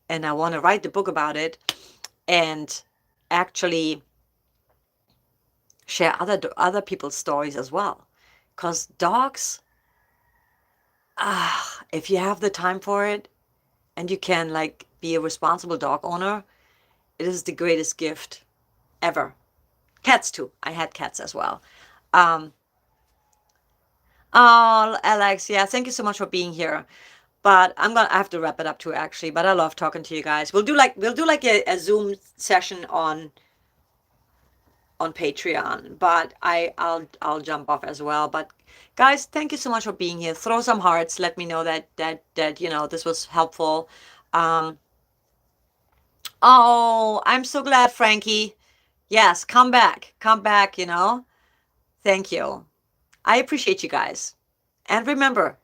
and I want to write the book about it, and actually share other people's stories as well, because dogs, if you have the time for it and you can like be a responsible dog owner, it is the greatest gift ever. Cats too. I had cats as well. Um, oh, Alex, yeah, thank you so much for being here. But I have to wrap it up too, actually. But I love talking to you guys. We'll do like a Zoom session on Patreon, but I'll jump off as well. But guys, thank you so much for being here. Throw some hearts. Let me know that you know this was helpful. Um, oh, I'm so glad, Frankie. Yes, come back. You know, thank you. I appreciate you guys. And remember,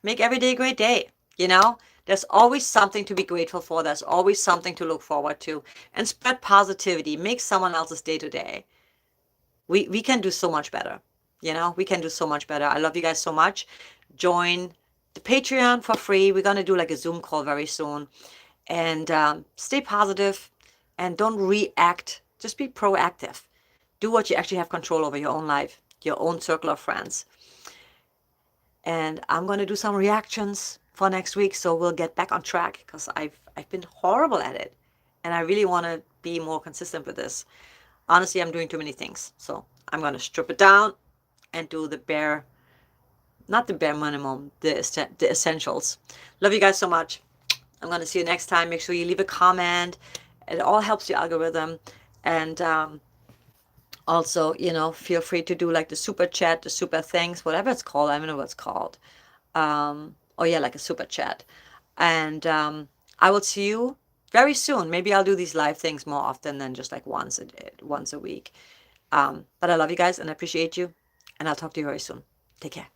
make every day a great day. You know, there's always something to be grateful for. There's always something to look forward to. And spread positivity. Make someone else's day today. We can do so much better. You know, we can do so much better. I love you guys so much. Join the Patreon for free. We're going to do like a Zoom call very soon. And stay positive and don't react. Just be proactive. Do what you actually have control over your own life, your own circle of friends. And I'm going to do some reactions for next week, so we'll get back on track because I've been horrible at it. And I really want to be more consistent with this. Honestly, I'm doing too many things. So I'm going to strip it down and do the bare, not the bare minimum, the essentials. Love you guys so much. I'm going to see you next time. Make sure you leave a comment. It all helps the algorithm. And also, you know, feel free to do like the super chat, the super thanks, whatever it's called. I don't know what it's called. Oh yeah, like a super chat. And I will see you very soon. Maybe I'll do these live things more often than just like once a week. But I love you guys and I appreciate you. And I'll talk to you very soon. Take care.